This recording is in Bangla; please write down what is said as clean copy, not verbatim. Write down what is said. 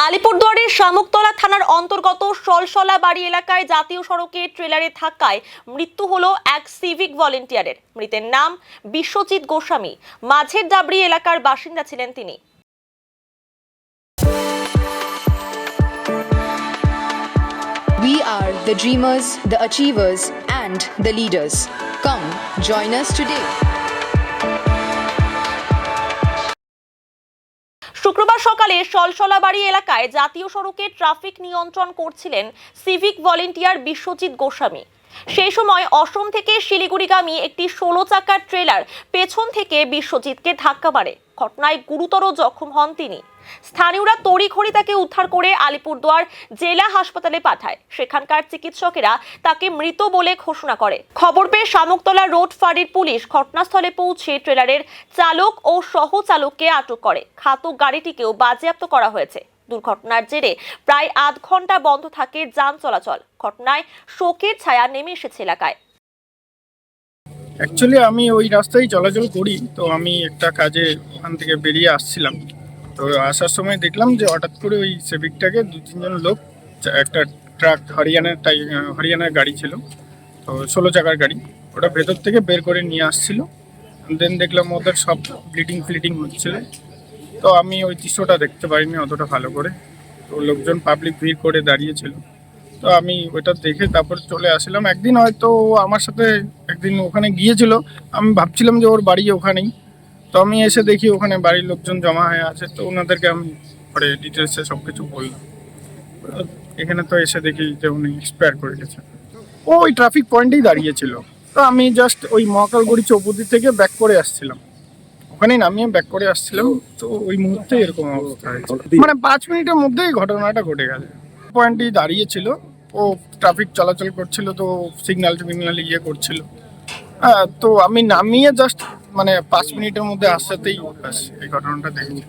আলিপুরদুয়ারের শামুকতলা থানার অন্তর্গত সলসলা বাড়ি এলাকায় জাতীয় সড়কে ট্রেলারে ধাক্কায় মৃত্যু হলো এক সিভিক ভলেন্টিয়ারের। মৃতের নাম বিশ্বজিৎ গোস্বামী। মাঝের ডাবরি এলাকার বাসিন্দা ছিলেন তিনি। We are the dreamers, the achievers, and the leaders. Come, join us today. শুক্রবার সকালে সলসলা বাড়ি এলাকায় জাতীয় সড়কে ট্রাফিক নিয়ন্ত্রণ করছিলেন সিভিক ভলেন্টিয়ার বিশ্বজিৎ গোস্বামী। সেই সময় অসম থেকে শিলিগুড়িগামী একটি 16 চাকার ট্রেলার পেছন থেকে বিশ্বজিৎকে ধাক্কা মারে। ঘটনায় গুরুতর জখম হন তিনি। স্থানীয়রা তড়িঘড়ি তাকে উদ্ধার করে আলিপুরদুয়ার জেলা হাসপাতালে পাঠায়। সেখানকার চিকিৎসকেরা তাকে মৃত বলে ঘোষণা করে। খবর পেয়ে শামুকতলা রোড ফাঁড়ির পুলিশ ঘটনাস্থলে পৌঁছে ট্রেলারের চালক ও সহচালককে আটক করে। ঘাতক গাড়িটিকেও বাজেয়াপ্ত করা হয়েছে। দুর্ঘটনার জেরে প্রায় আধ ঘন্টা বন্ধ থাকে যান চলাচল। ঘটনায় শোকের ছায়া নেমে এসেছে এলাকায়। অ্যাকচুয়ালি আমি ওই রাস্তায় চলাচল করি, তো আমি একটা কাজে ওখান থেকে বেরিয়ে আসছিলাম। তো আসার সময় দেখলাম যে হঠাৎ করে ওই সেভিকটাকে 2-3 জন লোক, একটা ট্রাক হরিয়ানার গাড়ি ছিল, তো 16 চাকার গাড়ি, ওটা ভেতর থেকে বের করে নিয়ে আসছিল। দেন দেখলাম ওদের সব ফ্লিটিং হচ্ছিল। তো আমি ওই দৃশ্যটা দেখতে পারিনি অতটা ভালো করে। তো লোকজন পাবলিক ভিড় করে দাঁড়িয়েছিল, তো আমি ওইটা দেখে তারপর চলে আসলাম। একদিন হয়তো আমার সাথে একদিন ওখানে গিয়েছিল, আমি ভাবছিলাম যে ওর বাড়ি ওখানেই। তো আমি এসে দেখি ওখানে বাড়ির লোকজন জমা হয়ে আছে, তো ওনাদেরকে আমি পরে ডিটেলসে সব কিছু বললাম। এখানে তো এসে দেখি যে উনি এক্সপায়ার করে গেছে। ও ওই ট্রাফিক পয়েন্টেই দাঁড়িয়েছিল। তো আমি জাস্ট ওই মহাকালগুড়ি চৌপতি থেকে ব্যাক করে আসছিলাম, ওখানেই নামিয়ে ব্যাক করে আসছিলাম। তো ওই মুহূর্তে এরকম অবস্থা হয়েছে, মানে 5 মিনিটের মধ্যেই ঘটনাটা ঘটে গেছে। পয়েন্টেই দাঁড়িয়েছিল, ও ট্রাফিক চলাচল করছিল, তো সিগন্যাল ইয়ে করছিল। তো আমি নামিয়ে জাস্ট মানে 5 মিনিটের মধ্যে আসতেই এই ঘটনাটা দেখেছি।